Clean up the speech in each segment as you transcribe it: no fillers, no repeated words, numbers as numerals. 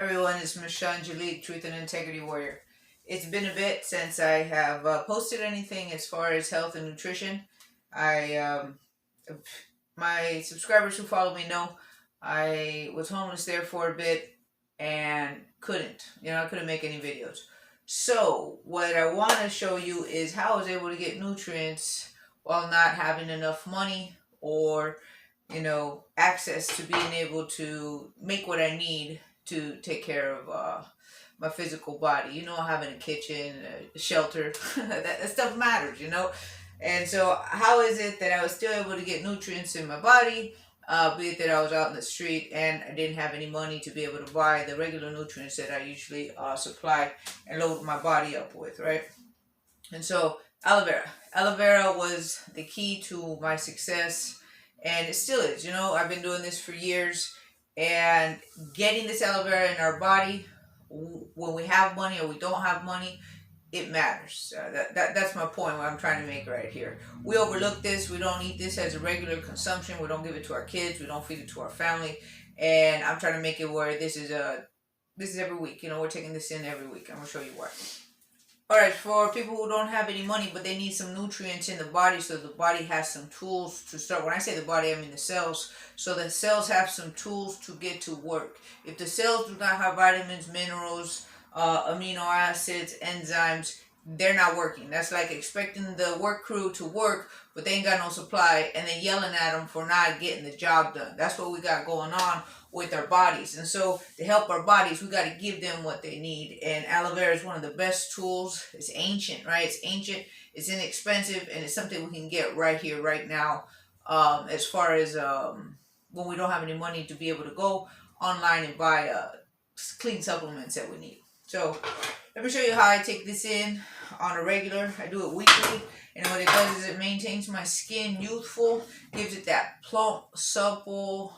Everyone, it's Miss Angelic, Truth and Integrity Warrior. It's been a bit since I have posted anything as far as health and nutrition. I My subscribers who follow me know I was homeless there for a bit and I couldn't make any videos. So what I want to show you is how I was able to get nutrients while not having enough money or access to being able to make what I need to take care of my physical body. Having a kitchen, a shelter, that stuff matters. And so, how is it that I was still able to get nutrients in my body, be it that I was out in the street and I didn't have any money to be able to buy the regular nutrients that I usually supply and load my body up with, right? And so, aloe vera. Aloe vera was the key to my success, and it still is. I've been doing this for years, and getting this aloe vera in our body, when we have money or we don't have money, it matters. That's my point, what I'm trying to make right here. We overlook this. We don't eat this as a regular consumption. We don't give it to our kids. We don't feed it to our family. And I'm trying to make it where this is every week. We're taking this in every week. I'm gonna show you why. Alright, for people who don't have any money but they need some nutrients in the body so the body has some tools to start. When I say the body, I mean the cells. So the cells have some tools to get to work. If the cells do not have vitamins, minerals, amino acids, enzymes, they're not working. That's like expecting the work crew to work, but they ain't got no supply, and then yelling at them for not getting the job done. That's what we got going on with our bodies. And so to help our bodies, we got to give them what they need. And aloe vera is one of the best tools. It's ancient, right? It's ancient, it's inexpensive, and it's something we can get right here, right now. As far as when we don't have any money to be able to go online and buy clean supplements that we need. So let me show you how I take this in on a regular. I do it weekly, and what it does is it maintains my skin youthful, gives it that plump, supple,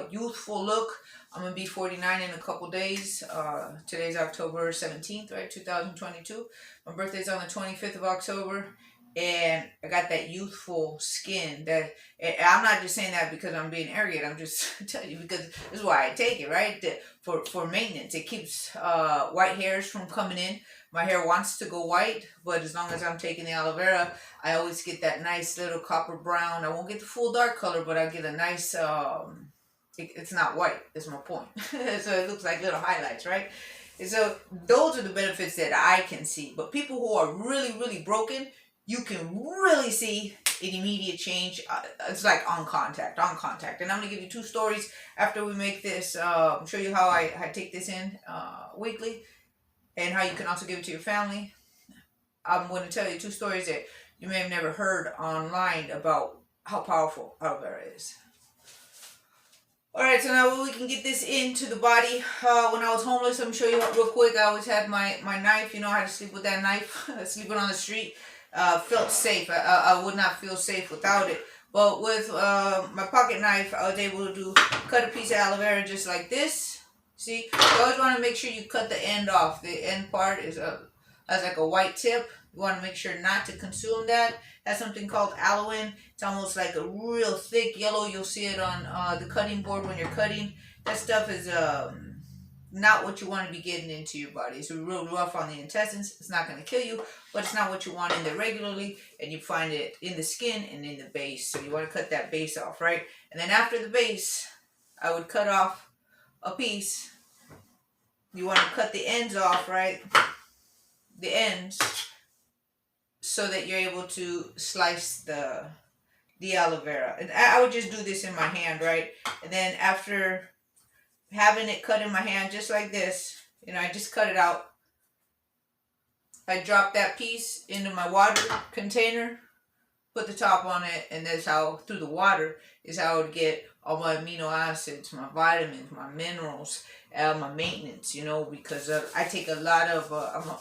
youthful look. I'm gonna be 49 in a couple days. Today's October 17th, right? 2022. My birthday's on the 25th of October, and I got that youthful skin. That, and I'm not just saying that because I'm being arrogant. I'm just telling you because this is why I take it, right? For maintenance, it keeps white hairs from coming in. My hair wants to go white, but as long as I'm taking the aloe vera, I always get that nice little copper brown. I won't get the full dark color, but I get a nice. It's not white. That's my point. So it looks like little highlights, right? And so those are the benefits that I can see. But people who are really, really broken, you can really see an immediate change. It's like on contact. And I'm going to give you two stories after we make this, show you how I take this in weekly and how you can also give it to your family. I'm going to tell you two stories that you may have never heard online about how powerful aloe vera is. Alright, so now we can get this into the body. When I was homeless, I'm going to show you real quick. I always had my knife. I had to sleep with that knife. Sleeping on the street. Felt safe. I would not feel safe without it. But with my pocket knife, I was able to cut a piece of aloe vera just like this. See, you always want to make sure you cut the end off. The end part has like a white tip. You want to make sure not to consume that. That's something called aloe. It's almost like a real thick yellow. You'll see it on the cutting board when you're cutting. That stuff is not what you want to be getting into your body. It's real rough on the intestines. It's not going to kill you, but it's not what you want in there regularly, and you find it in the skin and in the base. So you want to cut that base off, right? And then after the base, I would cut off a piece. You want to cut the ends off, right? The ends, so that you're able to slice the aloe vera. And I would just do this in my hand, right? And then after having it cut in my hand just like this, I just cut it out. I drop that piece into my water container, put the top on it, and that's how, through the water, is how I would get all my amino acids, my vitamins, my minerals, my maintenance, because I take a lot of,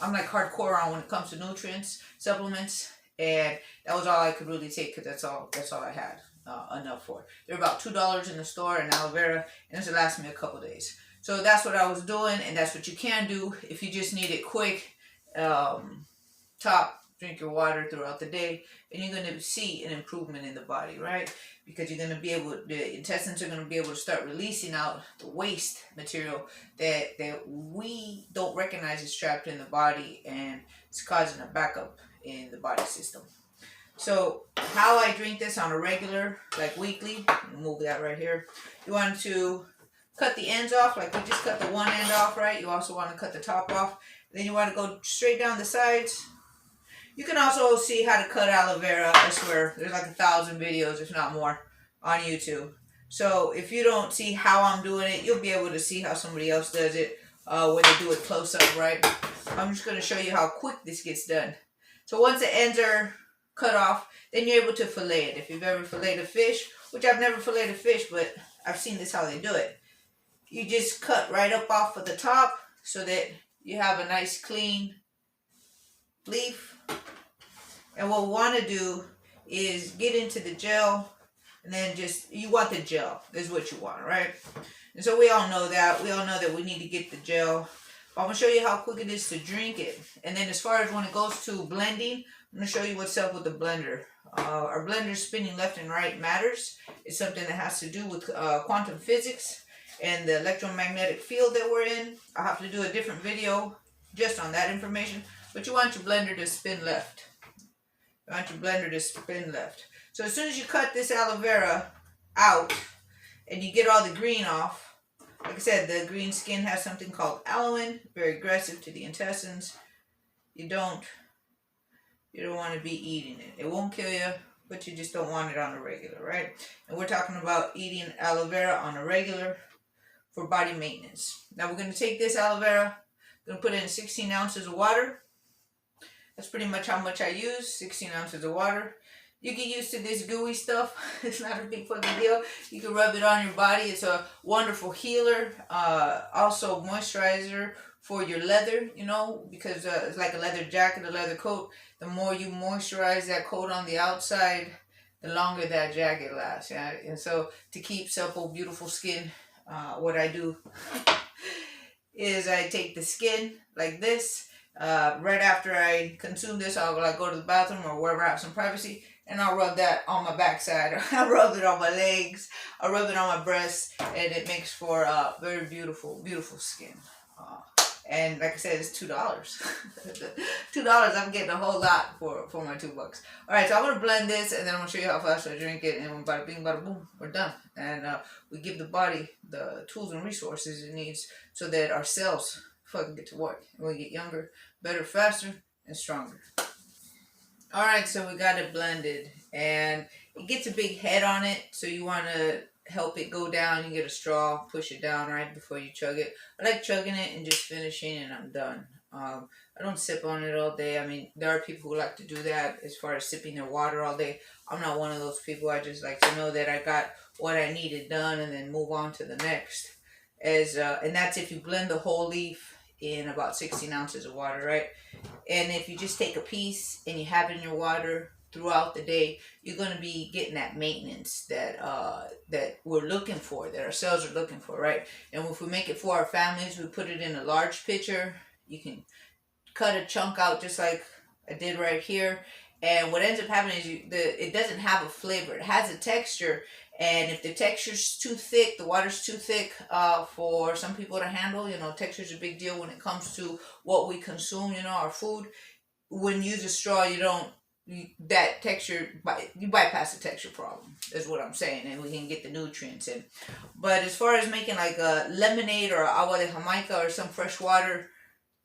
I'm like hardcore on when it comes to nutrients, supplements, and that was all I could really take because that's all I had enough for. They're about $2 in the store in aloe vera, and this will last me a couple days. So that's what I was doing, and that's what you can do if you just need it quick. Top drink your water throughout the day, and you're going to see an improvement in the body, right? Because you're going to be able, the intestines are going to be able to start releasing out the waste material that we don't recognize is trapped in the body, and it's causing a backup in the body system. So how I drink this on a regular, like weekly, move that right here. You want to cut the ends off, like we just cut the one end off, right? You also want to cut the top off. Then you want to go straight down the sides. You can also see how to cut aloe vera. I swear, there's like 1,000 videos, if not more, on YouTube. So if you don't see how I'm doing it, you'll be able to see how somebody else does it when they do it close up, right? I'm just going to show you how quick this gets done. So once the ends are cut off, then you're able to fillet it. If you've ever filleted a fish, which I've never filleted a fish, but I've seen this how they do it. You just cut right up off of the top so that you have a nice clean leaf. And what we want to do is get into the gel, and then just, you want the gel, is what you want, right? And so we all know that. We all know that we need to get the gel. I'm going to show you how quick it is to drink it. And then as far as when it goes to blending, I'm going to show you what's up with the blender. Our blender spinning left and right matters. It's something that has to do with quantum physics and the electromagnetic field that we're in. I'll have to do a different video just on that information. But you want your blender to spin left. You want your blender to spin left. So as soon as you cut this aloe vera out and you get all the green off, like I said, the green skin has something called aloin, very aggressive to the intestines. You don't want to be eating it. It won't kill you, but you just don't want it on a regular, right? And we're talking about eating aloe vera on a regular for body maintenance. Now we're going to take this aloe vera, going to put it in 16 ounces of water. That's pretty much how much I use, 16 ounces of water. You get used to this gooey stuff. It's not a big fucking deal. You can rub it on your body. It's a wonderful healer. Also moisturizer for your leather, you know, because it's like a leather jacket, a leather coat. The more you moisturize that coat on the outside, the longer that jacket lasts. Yeah? And so to keep supple, beautiful skin, what I do is I take the skin like this. Right after I consume this, I'll like go to the bathroom or wherever I have some privacy, and I'll rub that on my backside. I'll rub it on my legs. I'll rub it on my breasts, and it makes for very beautiful, beautiful skin. And like I said, it's $2. $2. I'm getting a whole lot for my $2. All right, so I'm gonna blend this, and then I'm gonna show you how fast I drink it, and bada bing, bada boom, we're done. And we give the body the tools and resources it needs so that our cells fucking get to work, and we get younger, better, faster, and stronger. All right, so we got it blended, and it gets a big head on it, so you want to help it go down. You get a straw, push it down right before you chug it. I like chugging it and just finishing, and I'm done. I don't sip on it all day. I mean, there are people who like to do that as far as sipping their water all day. I'm not one of those people. I just like to know that I got what I needed done and then move on to the next. And that's if you blend the whole leaf in about 16 ounces of water, right? And if you just take a piece and you have it in your water throughout the day, you're going to be getting that maintenance that that we're looking for, that our cells are looking for, right? And if we make it for our families, we put it in a large pitcher. You can cut a chunk out just like I did right here. And what ends up happening is it doesn't have a flavor. It has a texture. And if the texture's too thick, the water's too thick for some people to handle, you know, texture's a big deal when it comes to what we consume, you know, our food. When you use a straw, that texture, you bypass the texture problem, is what I'm saying, and we can get the nutrients in. But as far as making like a lemonade or agua de Jamaica or some fresh water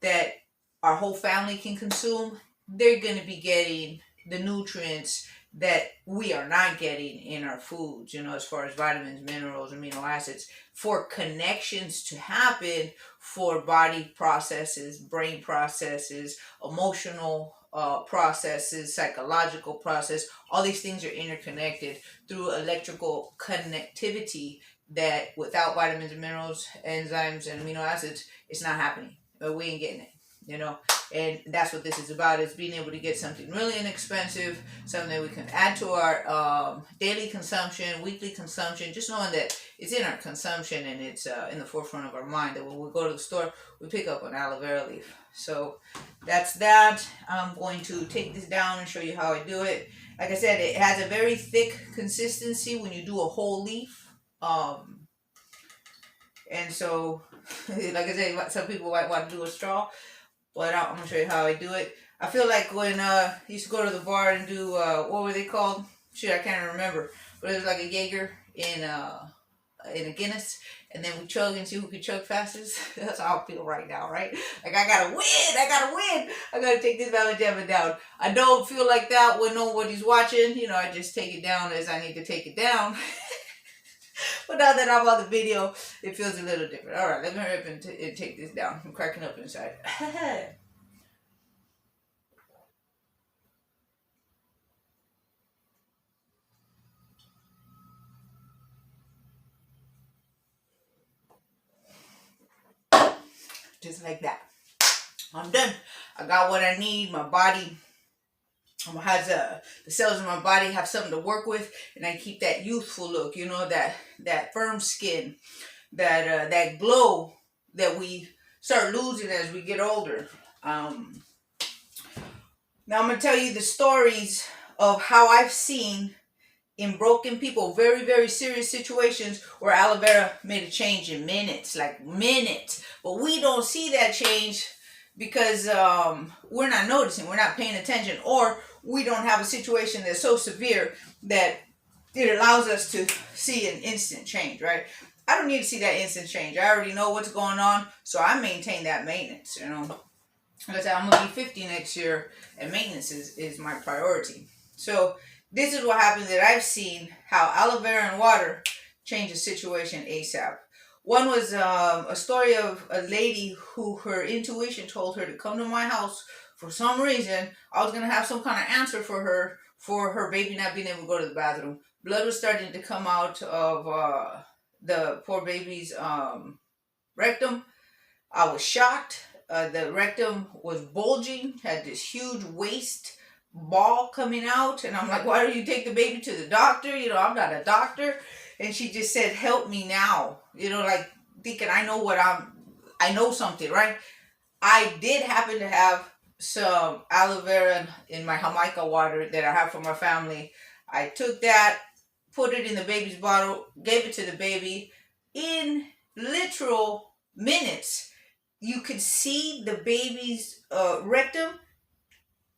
that our whole family can consume, they're going to be getting the nutrients that we are not getting in our foods, you know, as far as vitamins, minerals, amino acids, for connections to happen for body processes, brain processes, emotional processes, psychological process. All these things are interconnected through electrical connectivity that without vitamins and minerals, enzymes, and amino acids, it's not happening. We ain't getting it. you know. And that's what this is about, is being able to get something really inexpensive, something that we can add to our daily consumption, weekly consumption, just knowing that it's in our consumption and it's in the forefront of our mind, that when we go to the store, we pick up an aloe vera leaf. So that's that. I'm going to take this down and show you how I do it. Like I said, it has a very thick consistency when you do a whole leaf. And so, like I said, some people might want to do a straw. But I'm going to show you how I do it. I feel like when I used to go to the bar and do, what were they called? Shit, I can't remember. But it was like a Jaeger in a Guinness. And then we chug and see who can chug fastest. That's how I feel right now, right? Like, I got to win. I got to take this Mama Jamma down. I don't feel like that when nobody's watching. You know, I just take it down as I need to take it down. But now that I'm on the video, it feels a little different. All right, let me hurry up and take this down. I'm cracking up inside. Just like that. I'm done. I got what I need. My body has the cells in my body have something to work with, and I keep that youthful look, you know, that firm skin, that glow that we start losing as we get older. Now I'm gonna tell you the stories of how I've seen in broken people, very, very serious situations, where aloe vera made a change in minutes, like minutes. But we don't see that change because we're not noticing, we're not paying attention, or we don't have a situation that's so severe that it allows us to see an instant change, right? I don't need to see that instant change. I already know what's going on, so I maintain that maintenance, you know. Like I said, I'm going to be 50 next year, and maintenance is my priority. So this is what happens that I've seen, how aloe vera and water change a situation ASAP. One was a story of a lady who her intuition told her to come to my house. For some reason, I was going to have some kind of answer for her baby not being able to go to the bathroom. Blood was starting to come out of the poor baby's rectum. I was shocked. The rectum was bulging, had this huge waste ball coming out. And I'm like, why don't you take the baby to the doctor? You know, I'm not a doctor. And she just said, help me now. You know, like thinking I know something, right? I did happen to have some aloe vera in my Jamaica water that I have from my family. I took that, put it in the baby's bottle, gave it to the baby. In literal minutes, you could see the baby's rectum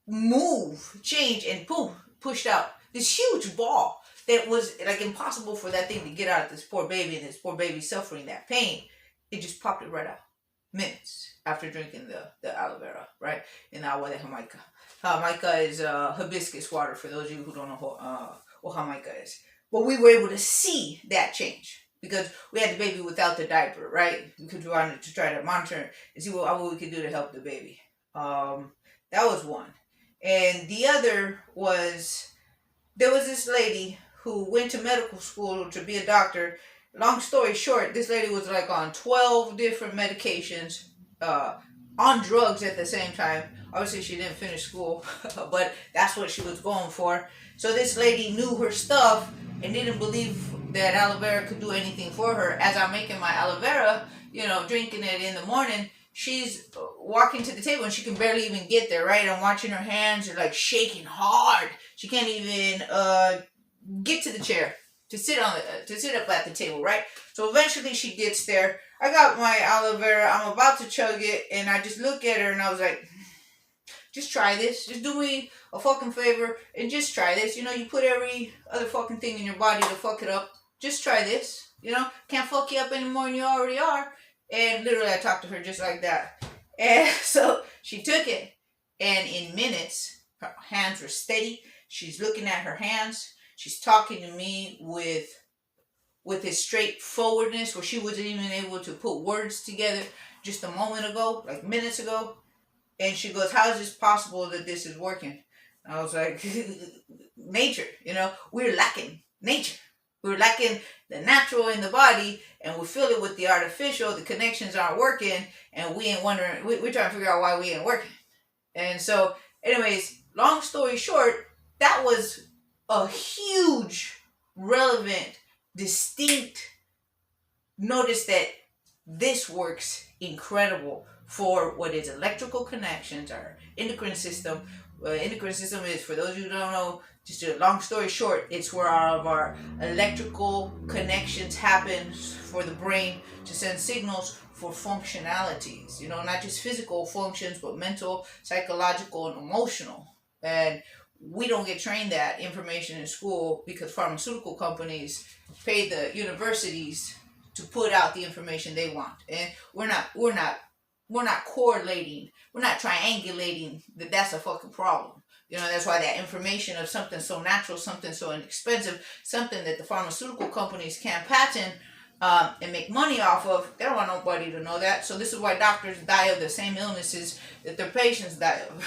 move, change, and boom, pushed out this huge ball that was like impossible for that thing to get out of this poor baby, and this poor baby suffering that pain. It just popped it right out. Minutes after drinking the aloe vera, right? In agua de Jamaica. Jamaica is hibiscus water, for those of you who don't know what Jamaica is. But we were able to see that change because we had the baby without the diaper, right? We could wanted to try to monitor and see what we could do to help the baby. That was one. And the other was, there was this lady who went to medical school to be a doctor. Long story short, this lady was like on 12 different medications, on drugs at the same time. Obviously, she didn't finish school, but that's what she was going for. So this lady knew her stuff and didn't believe that aloe vera could do anything for her. As I'm making my aloe vera, you know, drinking it in the morning, she's walking to the table and she can barely even get there, right? I'm watching her hands are like shaking hard. She can't even get to the chair to sit up at the table, right? So eventually she gets there. I got my aloe vera. I'm about to chug it, and I just look at her and I was like, just try this. Just do me a fucking favor and just try this. You know, you put every other fucking thing in your body to fuck it up. Just try this. You know, can't fuck you up any more than you already are. And literally I talked to her just like that. And so she took it, and in minutes, her hands were steady. She's looking at her hands. She's talking to me with this straightforwardness where she wasn't even able to put words together just a moment ago, like minutes ago. And she goes, how is this possible that this is working? And I was like, nature, you know, we're lacking nature. We're lacking the natural in the body, and we fill it with the artificial. The connections aren't working, and we ain't wondering. We're trying to figure out why we ain't working. And so, anyways, long story short, that was a huge, relevant, distinct notice that this works incredible for what is electrical connections, our endocrine system. Endocrine system is, for those of you who don't know, just a long story short, it's where all of our electrical connections happen for the brain to send signals for functionalities. You know, not just physical functions, but mental, psychological, and emotional. And we don't get trained that information in school because pharmaceutical companies pay the universities to put out the information they want, and we're not correlating, we're not triangulating that's a fucking problem. You know, that's why that information of something so natural, something so inexpensive, something that the pharmaceutical companies can't patent and make money off of, they don't want nobody to know that. So this is why doctors die of the same illnesses that their patients die of.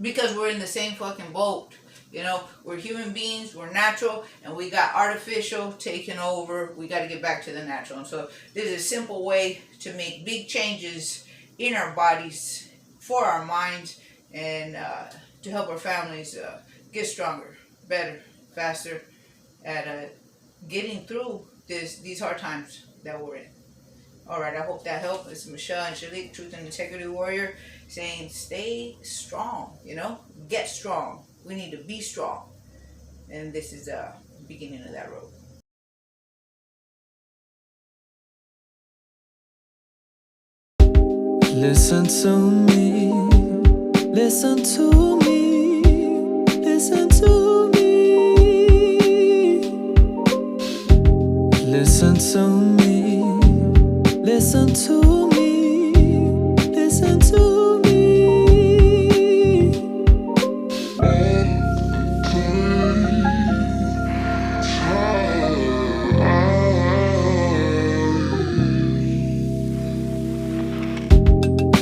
Because we're in the same fucking boat. You know, we're human beings, we're natural, and we got artificial taking over. We got to get back to the natural. And so this is a simple way to make big changes in our bodies, for our minds, and to help our families get stronger, better, faster at getting through these hard times that we're in. All right, I hope that helped. It's Michelle Angelic, Truth and Integrity Warrior, saying stay strong, you know, get strong. We need to be strong. And this is the beginning of that road. Listen to me, listen to me, listen to me. Listen to me, listen to me, listen to me.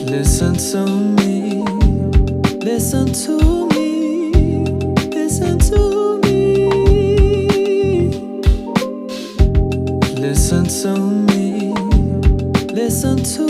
Listen to me, listen to me, listen to me. Listen to me, listen to